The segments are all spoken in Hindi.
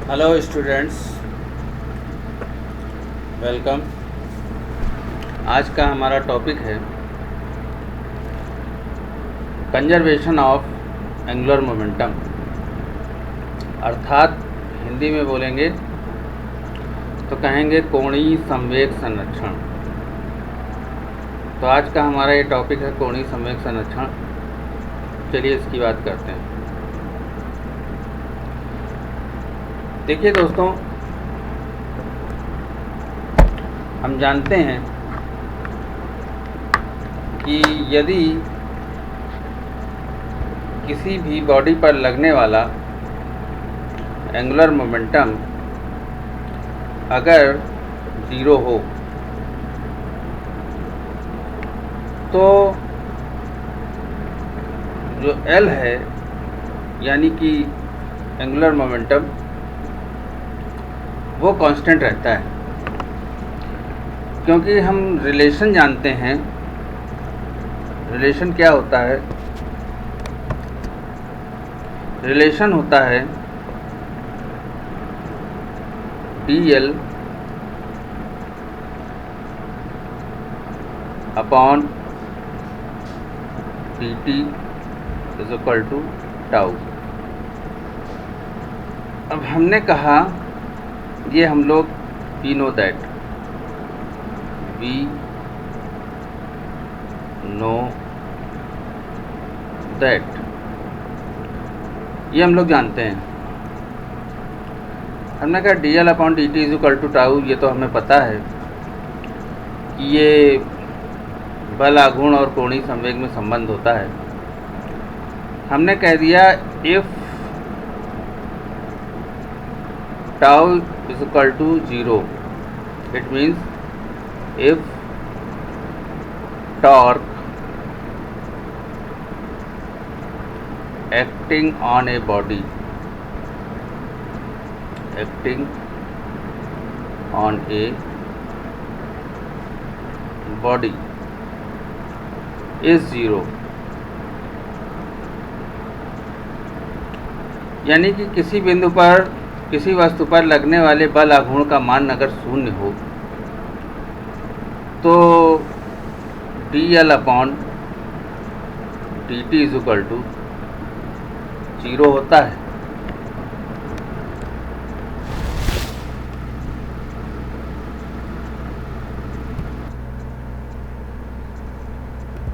Hello students, welcome. आज का हमारा टॉपिक है कंजर्वेशन ऑफ एंगुलर मोमेंटम, अर्थात हिंदी में बोलेंगे तो कहेंगे कोणीय संवेग संरक्षण। तो आज का हमारा ये टॉपिक है कोणीय संवेग संरक्षण। चलिए इसकी बात करते हैं। देखिए दोस्तों, हम जानते हैं कि यदि किसी भी बॉडी पर लगने वाला एंगुलर मोमेंटम अगर ज़ीरो हो तो जो L है यानी कि एंगुलर मोमेंटम वो कांस्टेंट रहता है, क्योंकि हम रिलेशन जानते हैं। रिलेशन क्या होता है? रिलेशन होता है dl upon dt is equal to tau. अब हमने कहा ये हम लोग we know that, we know that, ये हम लोग जानते हैं। हमने कहा D L upon D T is equal to tau, ये तो हमें पता है कि ये बल आघूर्ण और कोणीय संवेग में संबंध होता है। हमने कह दिया if tau is equal to zero, it means if torque acting on a body is zero, यानी कि किसी बिंदु पर किसी वस्तु पर लगने वाले बल आघूर्ण का मान अगर शून्य हो तो dl upon dt is equal to zero होता है।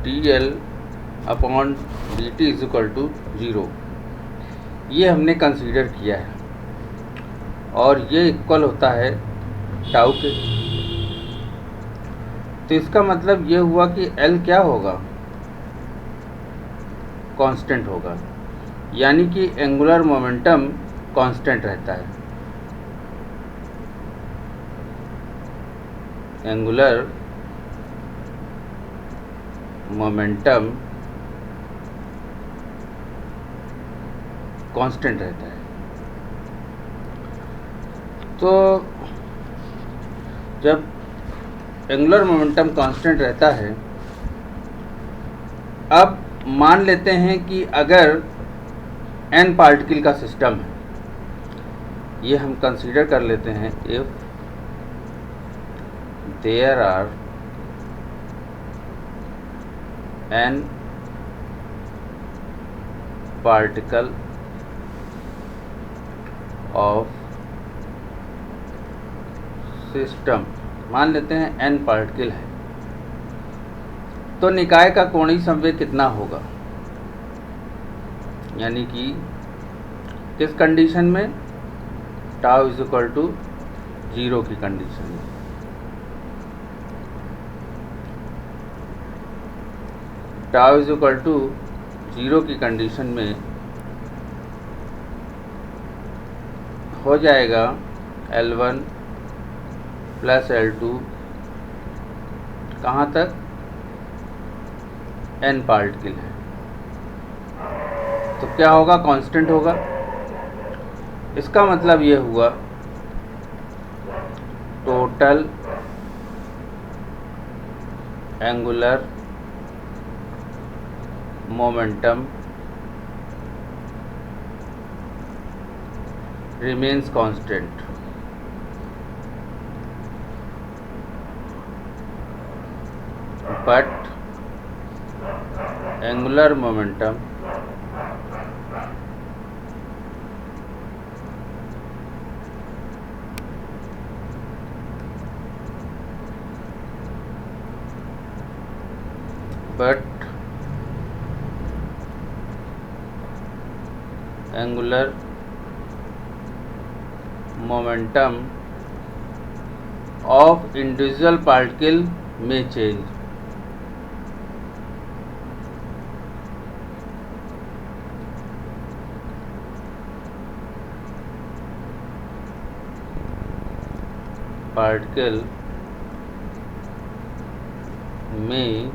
dl upon dt is equal to zero, ये हमने कंसीडर किया है और ये इक्वल होता है टाउ के। तो इसका मतलब ये हुआ कि L क्या होगा? कांस्टेंट होगा, यानी कि एंगुलर मोमेंटम कांस्टेंट रहता है। एंगुलर मोमेंटम कांस्टेंट रहता है। तो जब एंगुलर मोमेंटम कांस्टेंट रहता है, अब मान लेते हैं कि अगर n पार्टिकल का सिस्टम है, ये हम कंसीडर कर लेते हैं। If there are n particle of system, मान लेते हैं n पार्टिकल है, तो निकाय का कोणीय संवेग कितना होगा? यानी कि किस कंडीशन में? Tau is equal to zero की कंडीशन में। Tau is equal to zero की कंडीशन में हो जाएगा L1 प्लस L2, कहाँ तक? n पार्टिकल है, तो क्या होगा? कांस्टेंट होगा। इसका मतलब ये हुआ total angular momentum remains constant. But angular momentum angular momentum of individual particle may change. Particle may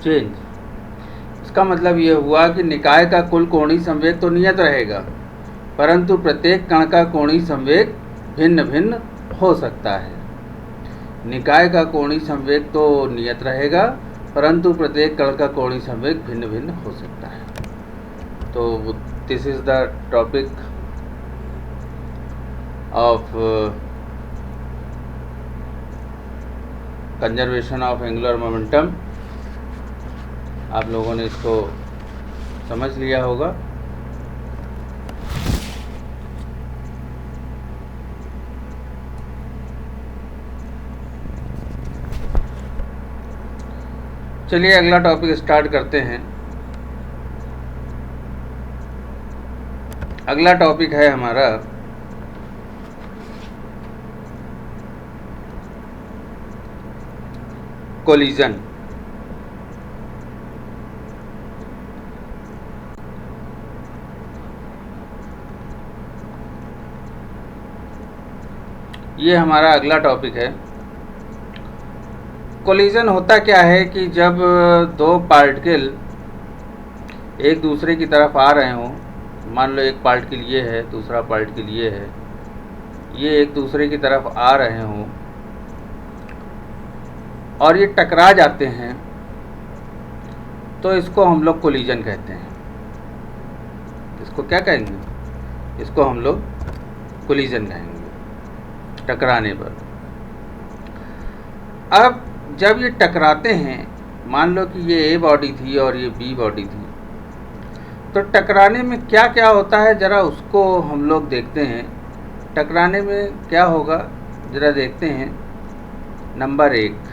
change. इसका मतलब ये हुआ कि निकाय का कुल कोणीय संवेग तो नियत रहेगा, परंतु प्रत्येक कण का कोणीय संवेग भिन्न भिन्न हो सकता है। निकाय का कोणीय संवेग तो नियत रहेगा, परंतु प्रत्येक कण का कोणीय संवेग भिन्न भिन्न हो सकता है। तो this is the topic of conservation of angular momentum. आप लोगों ने इसको समझ लिया होगा। चलिए अगला टॉपिक स्टार्ट करते हैं। अगला टॉपिक है हमारा कोलिजन। ये हमारा अगला टॉपिक है। कोलिजन होता क्या है कि जब दो पार्टिकल एक दूसरे की तरफ आ रहे हों, मान लो एक पार्टिकल ये है, दूसरा पार्टिकल ये है, ये एक दूसरे की तरफ आ रहे हों और ये टकरा जाते हैं, तो इसको हम लोग कोलिजन कहते हैं। इसको क्या कहेंगे? इसको हम लोग कोलिजन कहेंगे, टकराने पर। अब जब ये टकराते हैं, मान लो कि ये ए बॉडी थी और ये बी बॉडी थी, तो टकराने में क्या क्या होता है ज़रा उसको हम लोग देखते हैं। टकराने में क्या होगा ज़रा देखते हैं। नंबर 1,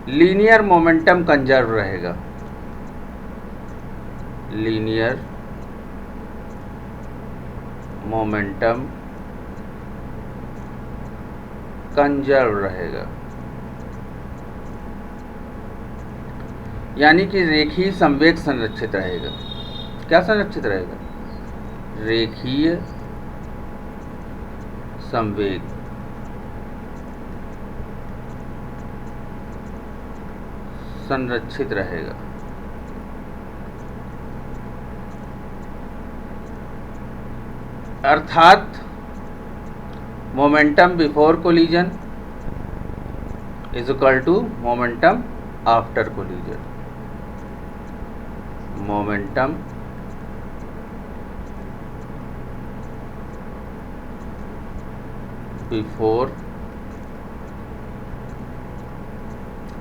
लीनियर मोमेंटम कंजर्व रहेगा। लीनियर मोमेंटम कंजर्व रहेगा, यानी कि रेखीय संवेग संरक्षित रहेगा। क्या संरक्षित रहेगा? रेखीय संवेग संरक्षित रहेगा। अर्थात momentum before collision is equal to momentum after collision. Momentum before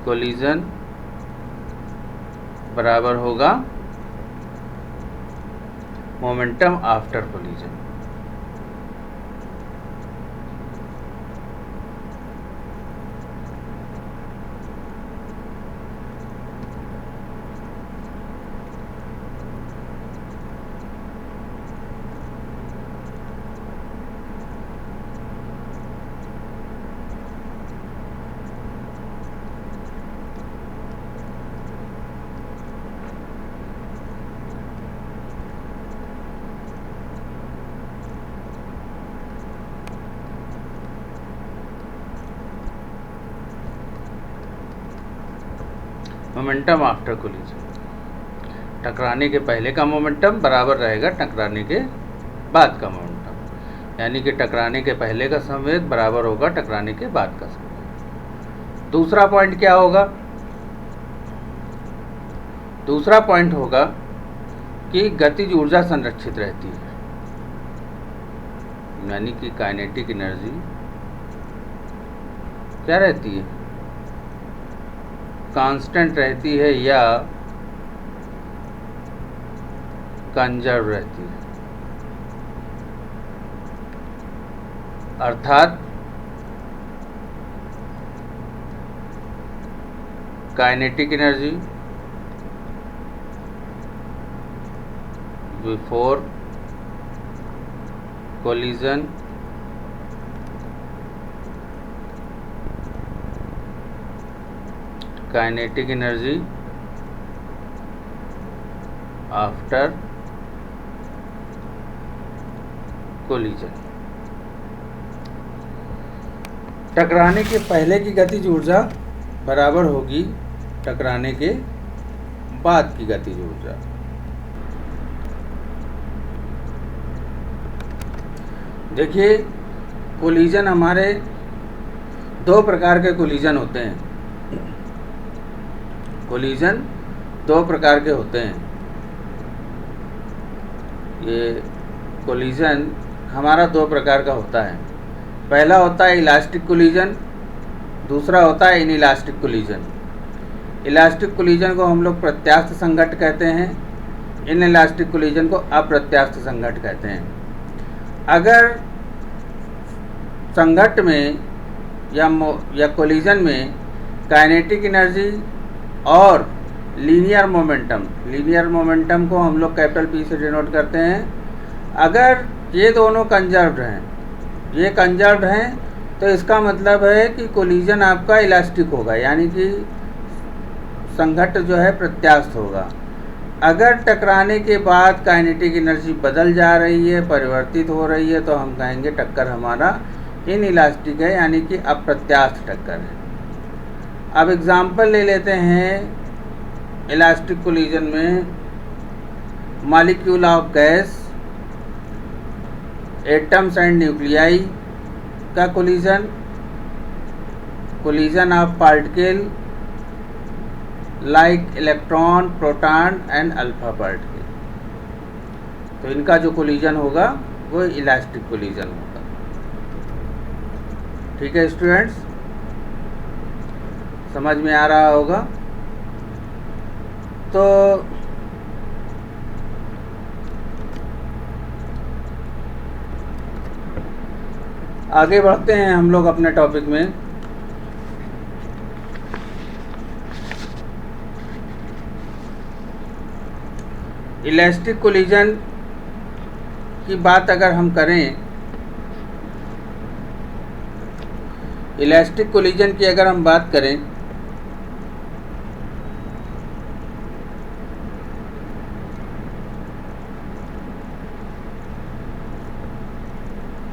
collision बराबर होगा momentum after collision. Momentum after collision, टकराने के पहले का मोमेंटम बराबर रहेगा टकराने के बाद का मोमेंटम, यानी कि टकराने के पहले का संवेग बराबर होगा टकराने के बाद का संवेग। दूसरा पॉइंट क्या होगा? दूसरा पॉइंट होगा कि गतिज ऊर्जा संरक्षित रहती है, यानी कि काइनेटिक एनर्जी क्या रहती है, कांस्टेंट रहती है या कंजर्व रहती है। अर्थात kinetic energy before collision kinetic energy after collision. टकराने के पहले की गतिज ऊर्जा बराबर होगी टकराने के बाद की गतिज ऊर्जा। देखिए, कोलिजन हमारे दो प्रकार के कोलिजन होते हैं। कोलिजन दो प्रकार के होते हैं। ये कोलिजन हमारा दो प्रकार का होता है। पहला होता है इलास्टिक कोलिजन, दूसरा होता है इनइलास्टिक कोलिजन। इलास्टिक कोलिजन को हम लोग प्रत्यास्थ संघट्ट कहते हैं, इनइलास्टिक कोलिजन को अप्रत्यास्थ संघट्ट कहते हैं। अगर संघट्ट में या कोलिजन में काइनेटिक एनर्जी और लीनियर मोमेंटम को हम लोग कैपिटल पी से डिनोट करते हैं, अगर ये दोनों कंजर्व्ड हैं, ये कंजर्व्ड हैं, तो इसका मतलब है कि कोलिजन आपका इलास्टिक होगा, यानी कि संघट्ट जो है प्रत्यास्थ होगा। अगर टकराने के बाद काइनेटिक एनर्जी बदल जा रही है, परिवर्तित हो रही है, तो हम कहेंगे टक्कर हमारा इनइलास्टिक है, यानी कि अप्रत्यास्थ टक्कर है। अब एग्जाम्पल ले लेते हैं इलास्टिक कोलिजन में molecule of gas, atoms and nuclei का collision of particle like electron, proton and alpha particle. तो इनका जो कोलिजन होगा वो इलास्टिक कोलिजन होगा। ठीक है स्टूडेंट्स, समझ में आ रहा होगा। तो आगे बढ़ते हैं हम लोग अपने टॉपिक में। इलास्टिक कोलिजन की बात अगर हम करें, इलास्टिक कोलिजन की अगर हम बात करें,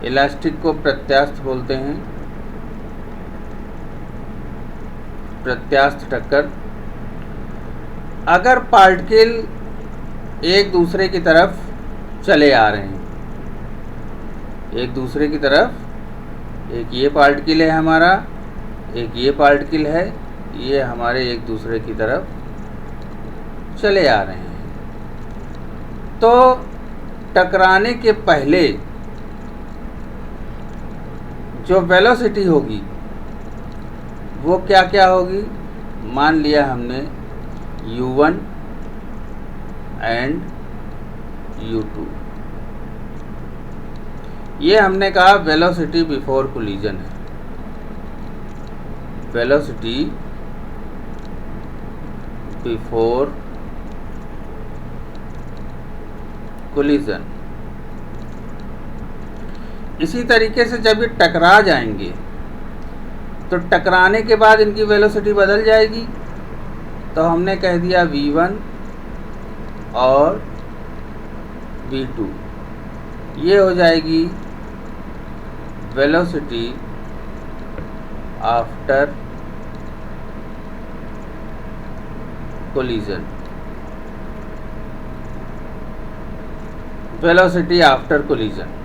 इलास्टिक को प्रत्यास्थ बोलते हैं, प्रत्यास्थ टक्कर। अगर पार्टिकल एक दूसरे की तरफ चले आ रहे हैं, एक दूसरे की तरफ, एक ये पार्टिकल है हमारा, एक ये पार्टिकल है, ये हमारे एक दूसरे की तरफ चले आ रहे हैं, तो टकराने के पहले जो वेलोसिटी होगी वो क्या क्या होगी। मान लिया हमने u1 एंड u2, ये हमने कहा वेलोसिटी बिफोर कोलिजन है। Velocity before collision. इसी तरीके से जब ये टकरा जाएंगे तो टकराने के बाद इनकी वेलोसिटी बदल जाएगी। तो हमने कह दिया v1 और v2, ये हो जाएगी velocity after collision. Velocity after collision.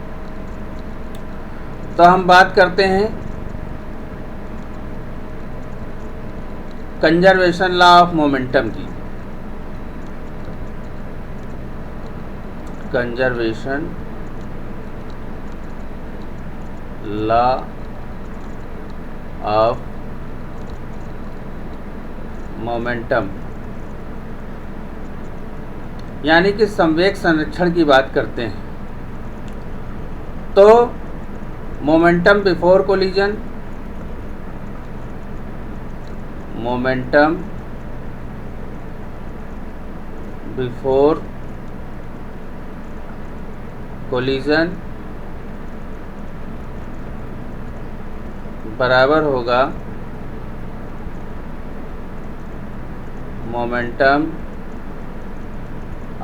तो हम बात करते हैं कंजर्वेशन लॉ ऑफ मोमेंटम की। कंजर्वेशन लॉ ऑफ मोमेंटम, यानी कि संवेग संरक्षण की बात करते हैं। तो momentum before collision, momentum before collision बराबर होगा momentum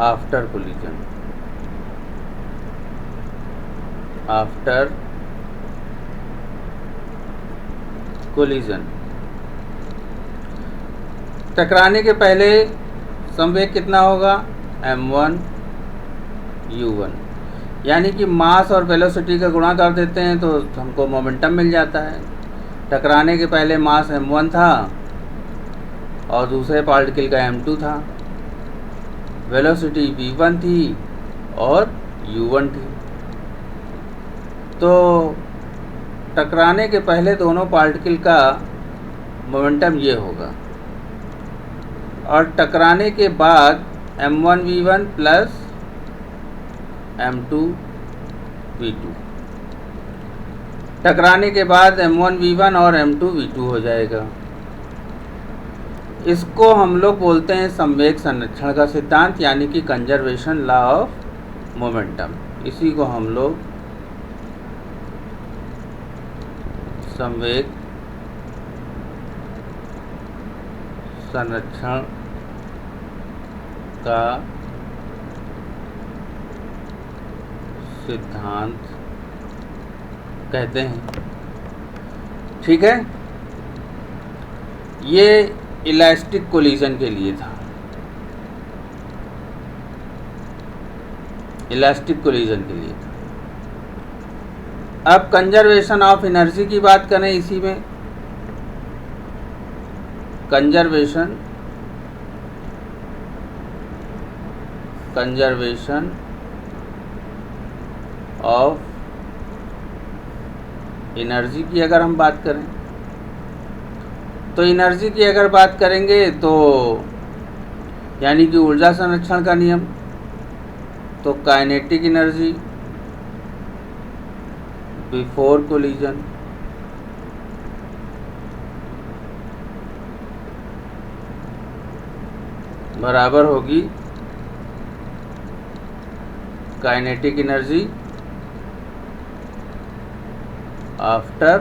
after collision, after collision. टकराने के पहले संवेग कितना होगा, m1 u1, यानी कि मास और वेलोसिटी का गुणा कर देते हैं तो हमको मोमेंटम मिल जाता है। टकराने के पहले मास m1 था और दूसरे पार्टिकल का m2 था, वेलोसिटी v1 थी और u1 थी। तो टकराने के पहले दोनों पार्टिकल का मोमेंटम ये होगा, और टकराने के बाद m1 v1 plus m2 v2, टकराने के बाद m1 v1 और m2 v2 हो जाएगा। इसको हम लोग बोलते हैं संवेग संरक्षण का सिद्धांत, यानी कि कंजर्वेशन लॉ ऑफ मोमेंटम। इसी को हम लोग संवेग संरक्षण का सिद्धांत कहते हैं। ठीक है, ये इलास्टिक कोलिजन के लिए था, इलास्टिक कोलिजन के लिए। अब कंजर्वेशन ऑफ एनर्जी की बात करें, इसी में कंजर्वेशन ऑफ एनर्जी की अगर हम बात करें, तो एनर्जी की अगर बात करेंगे तो यानी कि ऊर्जा संरक्षण का नियम, तो काइनेटिक एनर्जी बिफोर कोलिजन बराबर होगी काइनेटिक एनर्जी आफ्टर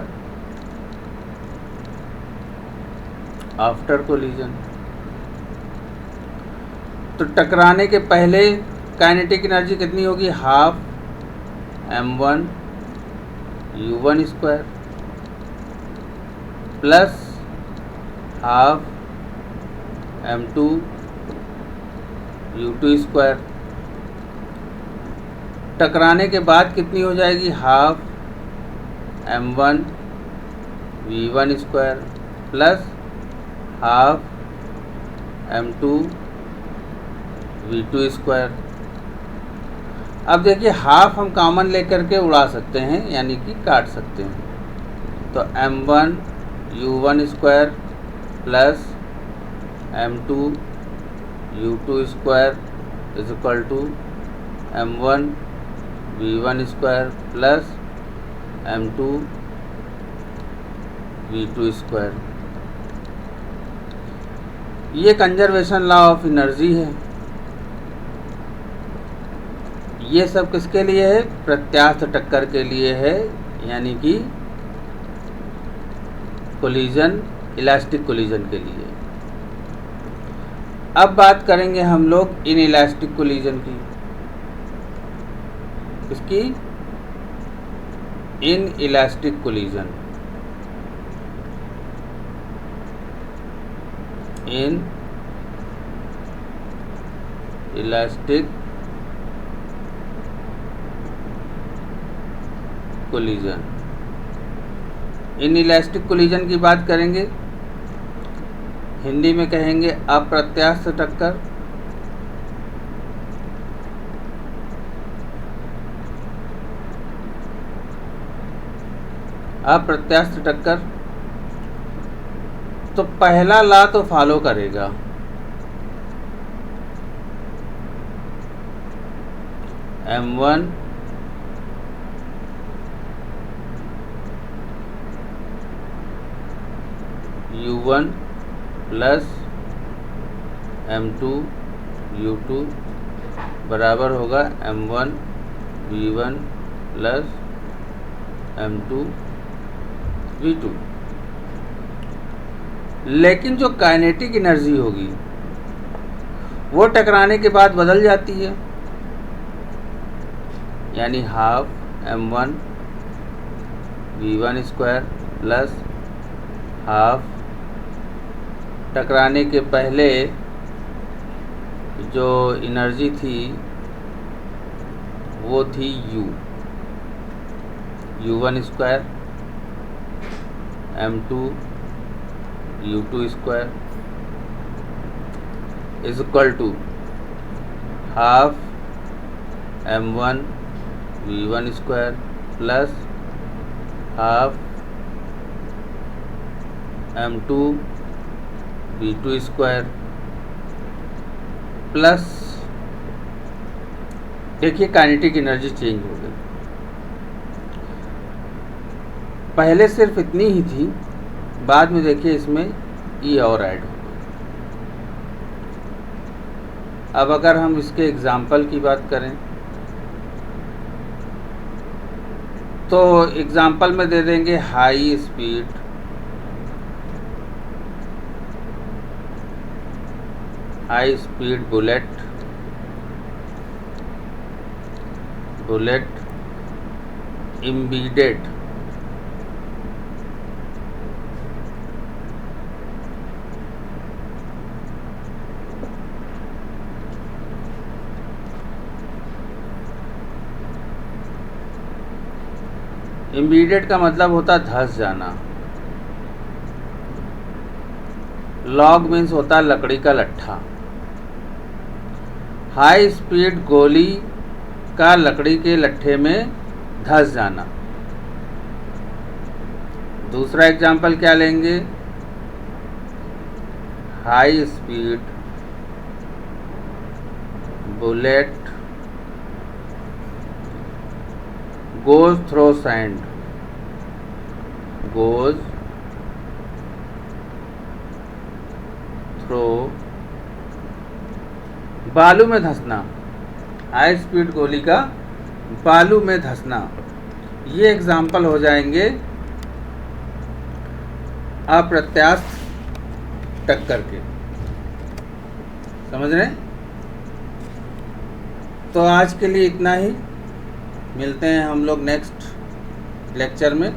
कोलिजन। तो टकराने के पहले काइनेटिक एनर्जी कितनी होगी, half m1 u1 square plus half m2 u2 square. टकराने के बाद कितनी हो जाएगी, half m1 v1 square plus half m2 v2 square. अब देखिए हाफ हम कॉमन लेकर के उड़ा सकते हैं, यानी कि काट सकते हैं। तो m1 u1 square plus m2 u2 square is equal to m1 v1 square plus m2 v2 square. ये कंजर्वेशन लॉ ऑफ एनर्जी है। ये सब किसके लिए है, प्रत्यास्थ टक्कर के लिए है, यानी कि कोलिजन, इलास्टिक कोलिजन के लिए। अब बात करेंगे हम लोग इन इलास्टिक कोलिजन की, इसकी in elastic collision, in elastic collision. In elastic collision की बात करेंगे, हिंदी में कहेंगे अप्रत्यास्थ टक्कर, अप्रत्यास्थ टक्कर, तो पहला लॉ तो फॉलो करेगा। M1 U1 plus M2 U2 बराबर होगा M1 V1 plus M2 V2। लेकिन जो काइनेटिक एनर्जी होगी वो टकराने के बाद बदल जाती है, यानी half M1 V1 square plus half टकराने के पहले जो एनर्जी थी वो थी U1 square M2 U2 square is equal to half M1 V1 square plus half M2 V2 square plus, देखिए काइनेटिक एनर्जी चेंज हो गई। पहले सिर्फ इतनी ही थी, बाद में देखिए इसमें E और ऐड हो गई। अब अगर हम इसके एग्जाम्पल की बात करें तो एग्जाम्पल में दे देंगे हाई स्पीड बुलेट इम्बीडेड इम्बीडेड का मतलब होता धंस जाना। लॉग मीन्स होता लकड़ी का लट्ठा। हाई स्पीड गोली का लकड़ी के लट्ठे में धंस जाना। दूसरा एग्जाम्पल क्या लेंगे, high speed bullet goes through sand, goes through बालू में धंसना। हाई स्पीड गोली का बालू में धंसना, ये एग्जाम्पल हो जाएंगे अप्रत्यास्थ टक्कर के। समझ रहे हैं? तो आज के लिए इतना ही, मिलते हैं हम लोग नेक्स्ट लेक्चर में।